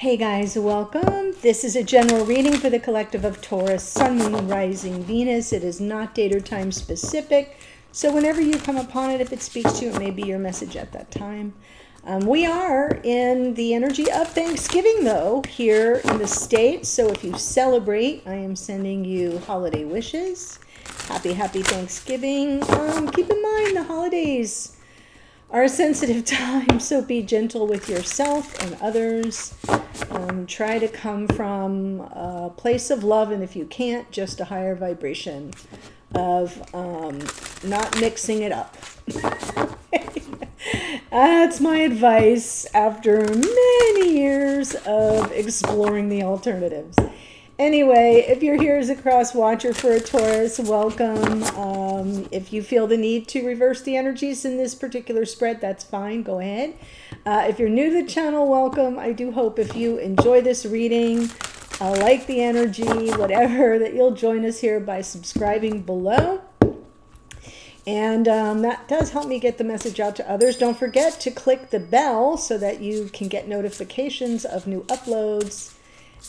Hey guys, welcome. This is a general reading for the collective of Taurus, Sun, Moon, Rising, Venus. It is not date or time specific. So whenever you come upon it, if it speaks to you, it may be your message at that time. We are in the energy of Thanksgiving, though, here in the States. So if you celebrate, I am sending you holiday wishes. Happy Thanksgiving. Keep in mind the holidays are a sensitive time, so be gentle with yourself and others. Try to come from a place of love, and if you can't, just a higher vibration of not mixing it up. That's my advice after many years of exploring the alternatives. Anyway, if you're here as a cross watcher for a Taurus, welcome. If you feel the need to reverse the energies in this particular spread, that's fine. Go ahead. If you're new to the channel, welcome. I do hope if you enjoy this reading, like the energy, whatever, that you'll join us here by subscribing below. And that does help me get the message out to others. Don't forget to click the bell so that you can get notifications of new uploads.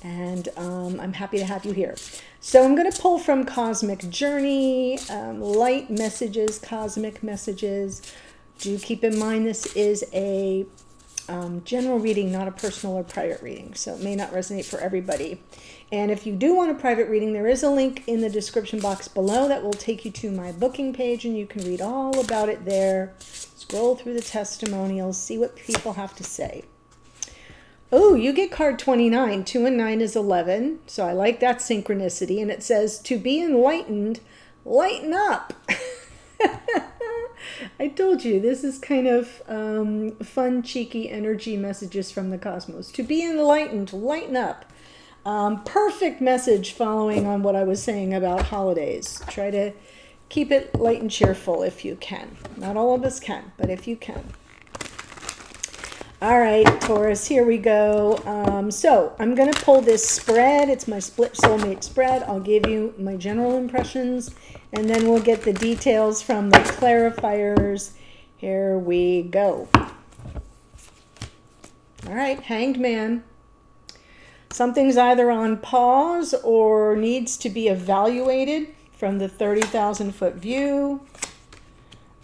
And I'm happy to have you here. So I'm going to pull from Cosmic Journey, light messages, cosmic messages. Do keep in mind this is a general reading, not a personal or private reading. So it may not resonate for everybody. And if you do want a private reading, there is a link in the description box below that will take you to my booking page, and you can read all about it there. Scroll through the testimonials, see what people have to say. Oh, you get card 29. 2 and 9 is 11. So I like that synchronicity. And it says, to be enlightened, lighten up. I told you, this is kind of fun, cheeky energy messages from the cosmos. To be enlightened, lighten up. Perfect message following on what I was saying about holidays. Try to keep it light and cheerful if you can. Not all of us can, but if you can. All right, Taurus, here we go. So I'm going to pull this spread. It's my split soulmate spread. I'll give you my general impressions, and then we'll get the details from the clarifiers. Here we go. All right, Hanged Man. Something's either on pause or needs to be evaluated from the 30,000-foot view.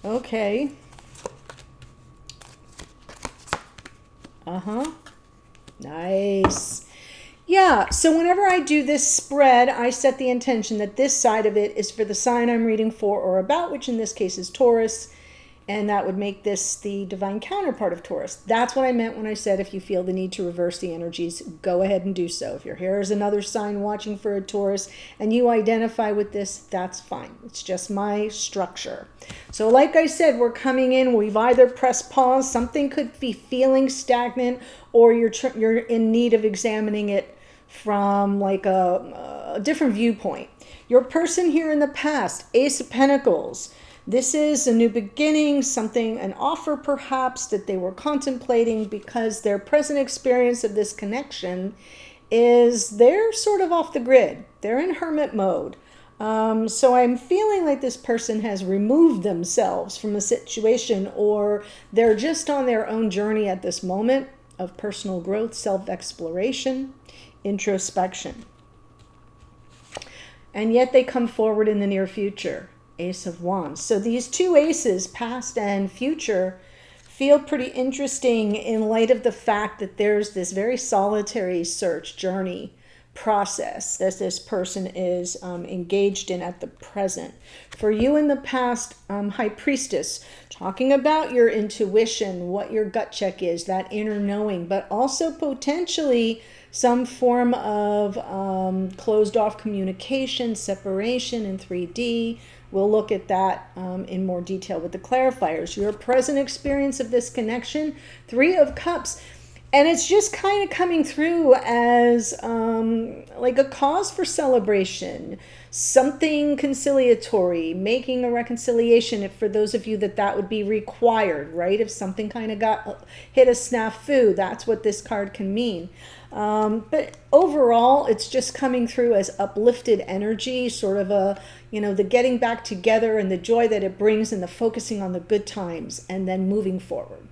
Okay. Nice. Yeah, so whenever I do this spread, I set the intention that this side of it is for the sign I'm reading for or about, which in this case is Taurus, and that would make this the divine counterpart of Taurus. That's what I meant when I said if you feel the need to reverse the energies, go ahead and do so. If you're here as another sign watching for a Taurus and you identify with this, that's fine. It's just my structure. So like I said, we're coming in, we've either pressed pause, something could be feeling stagnant, or you're in need of examining it from like a different viewpoint. Your person here in the past, Ace of Pentacles. This is a new beginning, something, an offer perhaps that they were contemplating, because their present experience of this connection is they're sort of off the grid. They're in hermit mode. So I'm feeling like this person has removed themselves from a situation, or they're just on their own journey at this moment of personal growth, self-exploration, introspection. And yet they come forward in the near future. Ace of Wands. So these two aces, past and future, feel pretty interesting in light of the fact that there's this very solitary search journey process that this person is engaged in at the present. For you in the past, High Priestess, talking about your intuition, what your gut check is, that inner knowing, but also potentially some form of closed off communication, separation in 3D. We'll look at that in more detail with the clarifiers. Your present experience of this connection, 3 of Cups. And it's just kind of coming through as like a cause for celebration, something conciliatory, making a reconciliation. If for those of you that would be required, right? If something kind of hit a snafu, that's what this card can mean. But overall, it's just coming through as uplifted energy, sort of a, the getting back together and the joy that it brings and the focusing on the good times and then moving forward.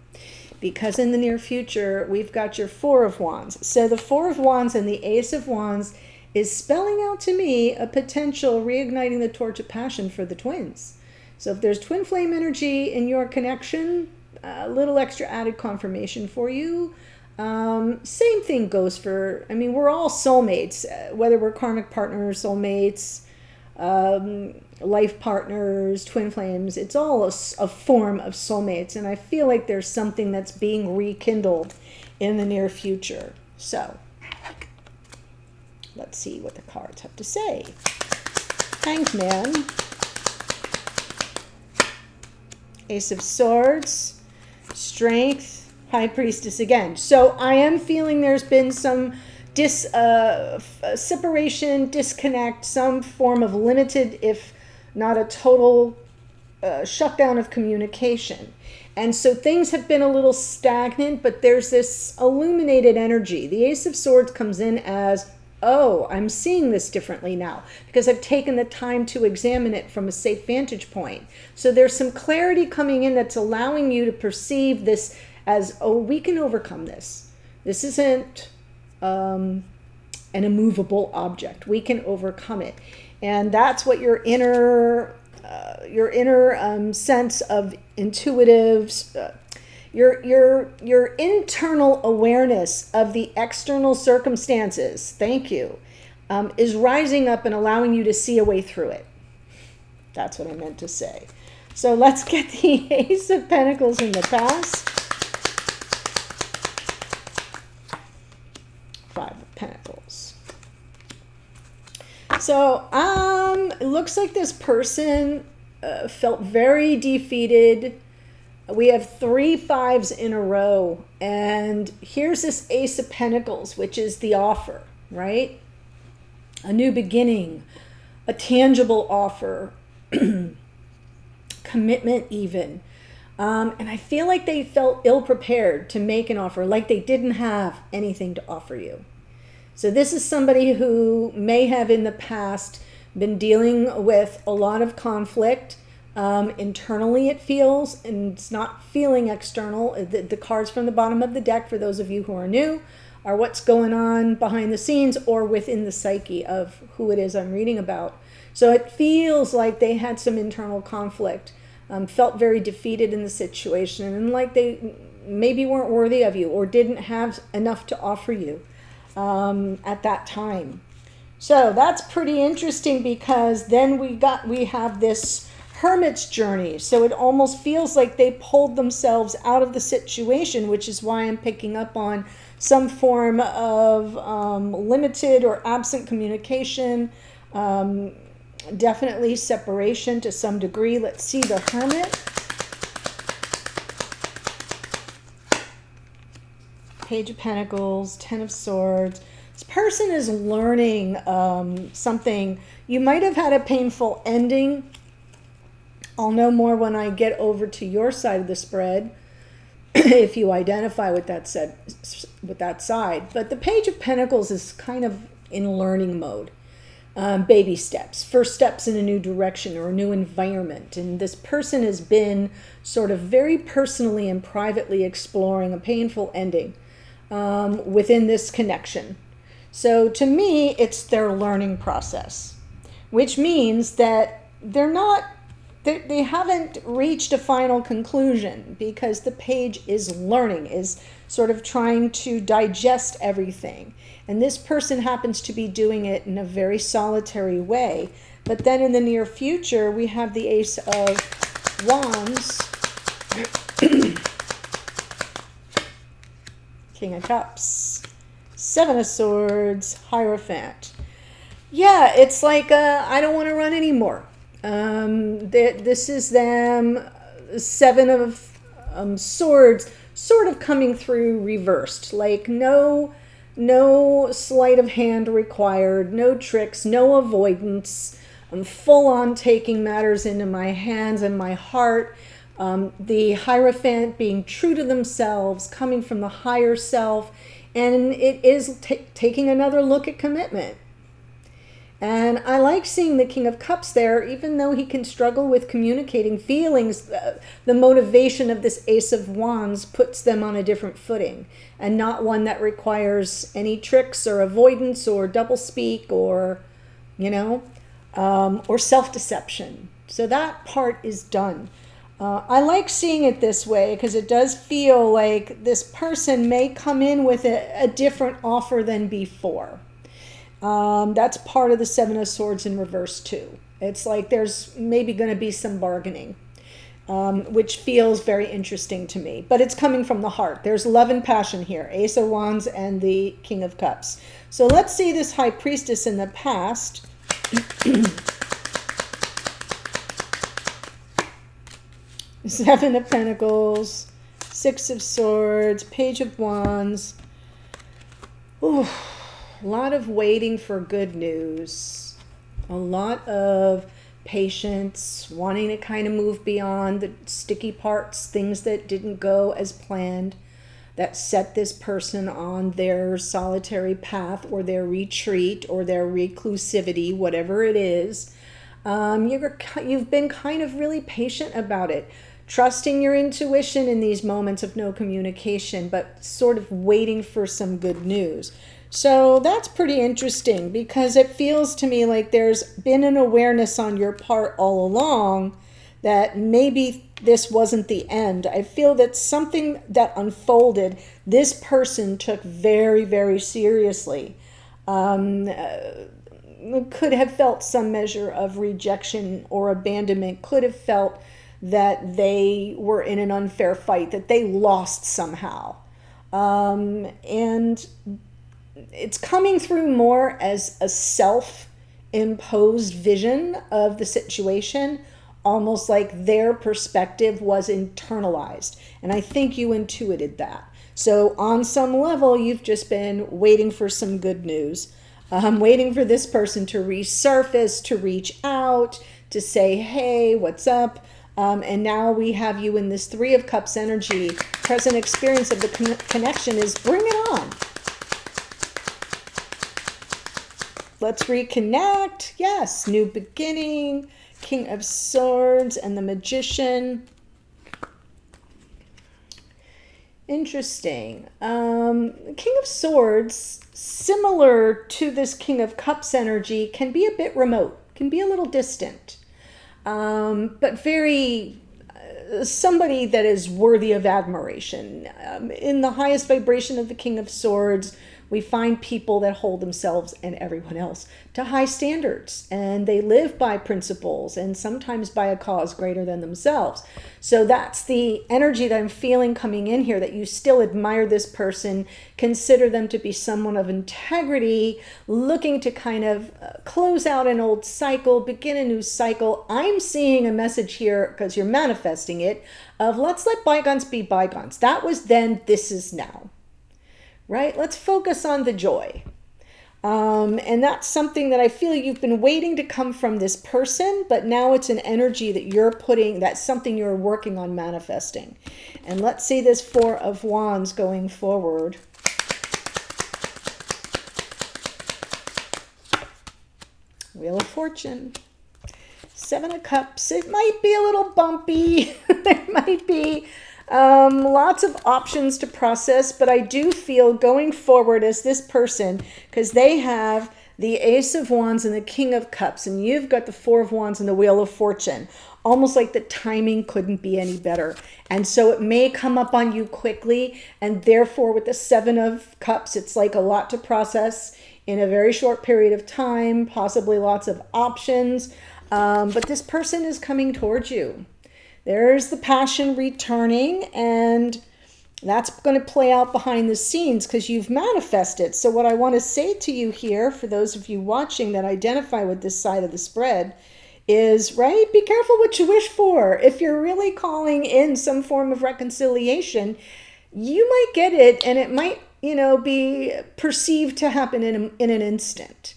because in the near future, we've got your Four of Wands. So the Four of Wands and the Ace of Wands is spelling out to me a potential reigniting the torch of passion for the twins. So if there's twin flame energy in your connection, a little extra added confirmation for you. Same thing goes for, I mean, we're all soulmates, whether we're karmic partners, soulmates, life partners, twin flames. It's all a form of soulmates. And I feel like there's something that's being rekindled in the near future. So let's see what the cards have to say. Hanged Man, Ace of Swords, Strength, High Priestess again. So I am feeling there's been some separation, disconnect, some form of limited, if not a total shutdown of communication. And so things have been a little stagnant, but there's this illuminated energy. The Ace of Swords comes in as, oh, I'm seeing this differently now because I've taken the time to examine it from a safe vantage point. So there's some clarity coming in that's allowing you to perceive this as, oh, we can overcome this. This isn't an immovable object. We can overcome it. And that's what your inner sense of intuitives, your internal awareness of the external circumstances, thank you, is rising up and allowing you to see a way through it. That's what I meant to say. So let's get the Ace of Pentacles in the past. Five of Pentacles. So it looks like this person felt very defeated. We have 3 5s in a row, and here's this Ace of Pentacles, which is the offer, right? A new beginning, a tangible offer, commitment even. And I feel like they felt ill-prepared to make an offer, like they didn't have anything to offer you. So this is somebody who may have in the past been dealing with a lot of conflict. Internally it feels, and it's not feeling external. The cards from the bottom of the deck, for those of you who are new, are what's going on behind the scenes or within the psyche of who it is I'm reading about. So it feels like they had some internal conflict, felt very defeated in the situation, and like they maybe weren't worthy of you or didn't have enough to offer you at that time. So that's pretty interesting, because then we have this Hermit's journey. So it almost feels like they pulled themselves out of the situation, which is why I'm picking up on some form of limited or absent communication, definitely separation to some degree. Let's see the Hermit. Page of Pentacles, Ten of Swords. This person is learning something. You might have had a painful ending. I'll know more when I get over to your side of the spread, if you identify with that side. But the Page of Pentacles is kind of in learning mode. Baby steps, first steps in a new direction or a new environment. And this person has been sort of very personally and privately exploring a painful ending within this connection. So to me, it's their learning process, which means that they haven't reached a final conclusion, because the page is learning, is sort of trying to digest everything. And this person happens to be doing it in a very solitary way. But then in the near future, we have the Ace of Wands, King of Cups, Seven of Swords, Hierophant. Yeah, it's like, I don't want to run anymore. This is them, Seven of Swords, sort of coming through reversed, like no sleight of hand required, no tricks, no avoidance. I'm full on taking matters into my hands and my heart. The Hierophant being true to themselves, coming from the higher self, and it is taking another look at commitment. And I like seeing the King of Cups there, even though he can struggle with communicating feelings. The motivation of this Ace of Wands puts them on a different footing, and not one that requires any tricks or avoidance or doublespeak or, or self-deception. So that part is done. I like seeing it this way because it does feel like this person may come in with a different offer than before. That's part of the Seven of Swords in reverse too. It's like there's maybe going to be some bargaining, which feels very interesting to me. But it's coming from the heart. There's love and passion here. Ace of Wands and the King of Cups. So let's see this High Priestess in the past. Seven of Pentacles, Six of Swords, Page of Wands. Ooh. A lot of waiting for good news, a lot of patience, wanting to kind of move beyond the sticky parts, things that didn't go as planned, that set this person on their solitary path or their retreat or their reclusivity, whatever it is. You've been kind of really patient about it, trusting your intuition in these moments of no communication, but sort of waiting for some good news. So that's pretty interesting because it feels to me like there's been an awareness on your part all along that maybe this wasn't the end. I feel that something that unfolded, this person took very, very seriously. Could have felt some measure of rejection or abandonment, could have felt that they were in an unfair fight, that they lost somehow. And it's coming through more as a self-imposed vision of the situation, almost like their perspective was internalized. And I think you intuited that. So on some level, you've just been waiting for some good news. Waiting for this person to resurface, to reach out, to say, hey, what's up? And now we have you in this Three of Cups energy. Present experience of the connection is bring it on. Let's reconnect. Yes, new beginning. King of Swords and the Magician. Interesting. King of Swords, similar to this King of Cups energy, can be a bit remote, can be a little distant, but very somebody that is worthy of admiration. In the highest vibration of the King of Swords, we find people that hold themselves and everyone else to high standards, and they live by principles and sometimes by a cause greater than themselves. So that's the energy that I'm feeling coming in here, that you still admire this person, consider them to be someone of integrity, looking to kind of close out an old cycle, begin a new cycle. I'm seeing a message here, because you're manifesting it, of let's let bygones be bygones. That was then, this is now. Right? Let's focus on the joy. And that's something that I feel you've been waiting to come from this person, but now it's an energy that you're putting, that's something you're working on manifesting. And let's see this Four of Wands going forward. Wheel of Fortune. Seven of Cups. It might be a little bumpy. There might be lots of options to process, but I do feel going forward as this person, because they have the Ace of Wands and the King of Cups, and you've got the Four of Wands and the Wheel of Fortune, almost like the timing couldn't be any better. And so it may come up on you quickly, and therefore with the Seven of Cups, it's like a lot to process in a very short period of time, possibly lots of options, but this person is coming towards you. There's the passion returning, and that's going to play out behind the scenes because you've manifested. So what I want to say to you here, for those of you watching that identify with this side of the spread, is, right, be careful what you wish for. If you're really calling in some form of reconciliation, you might get it, and it might, be perceived to happen in an instant.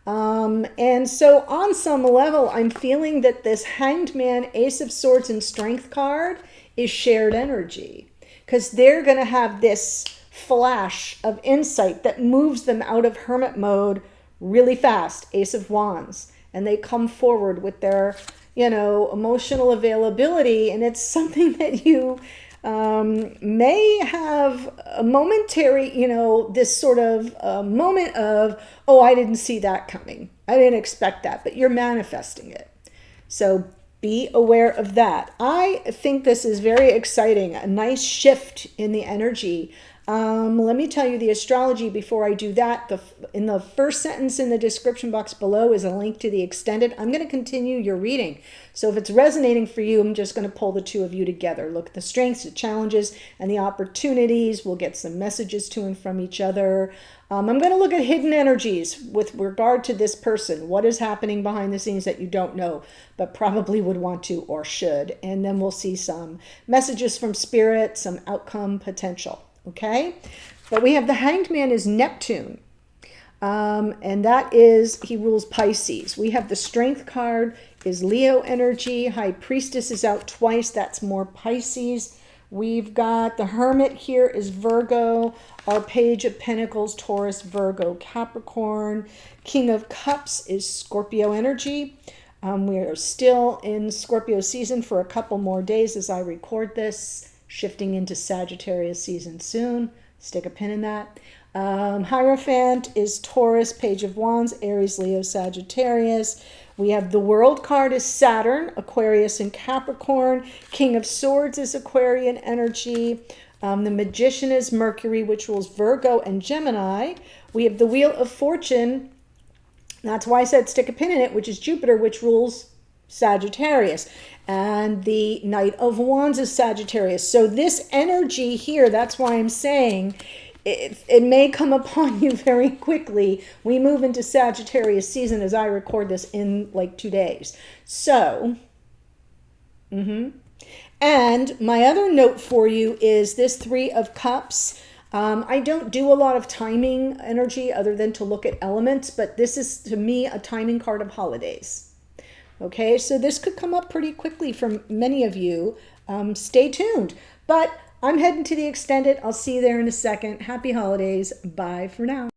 And so on some level, I'm feeling that this Hanged Man, Ace of Swords, and Strength card is shared energy, because they're going to have this flash of insight that moves them out of hermit mode really fast, Ace of Wands, and they come forward with their, emotional availability, and it's something that you may have a momentary, this sort of moment of, oh, I didn't see that coming. I didn't expect that, but you're manifesting it. So be aware of that. I think this is very exciting, a nice shift in the energy. Let me tell you the astrology before I do that. In the first sentence in the description box below is a link to the extended. I'm going to continue your reading. So if it's resonating for you, I'm just going to pull the two of you together. Look at the strengths, the challenges, and the opportunities. We'll get some messages to and from each other. I'm going to look at hidden energies with regard to this person. What is happening behind the scenes that you don't know, but probably would want to or should. And then we'll see some messages from spirit, some outcome potential. Okay, but we have the Hanged Man is Neptune, and that is, he rules Pisces. We have the Strength card is Leo energy. High Priestess is out twice. That's more Pisces. We've got the Hermit here is Virgo. Our Page of Pentacles, Taurus, Virgo, Capricorn. King of Cups is Scorpio energy. We are still in Scorpio season for a couple more days as I record this. Shifting into Sagittarius season soon. Stick a pin in that. Hierophant is Taurus, Page of Wands, Aries, Leo, Sagittarius. We have the World card is Saturn, Aquarius, and Capricorn. King of Swords is Aquarian energy. The Magician is Mercury, which rules Virgo and Gemini. We have the Wheel of Fortune. That's why I said stick a pin in it, which is Jupiter, which rules Sagittarius. And the Knight of Wands is Sagittarius. So this energy here, that's why I'm saying it may come upon you very quickly. We move into Sagittarius season as I record this in like 2 days. So, and my other note for you is this Three of Cups. I don't do a lot of timing energy other than to look at elements, but this is to me a timing card of holidays. Okay, so this could come up pretty quickly from many of you. Stay tuned. But I'm heading to the extended. I'll see you there in a second. Happy holidays. Bye for now.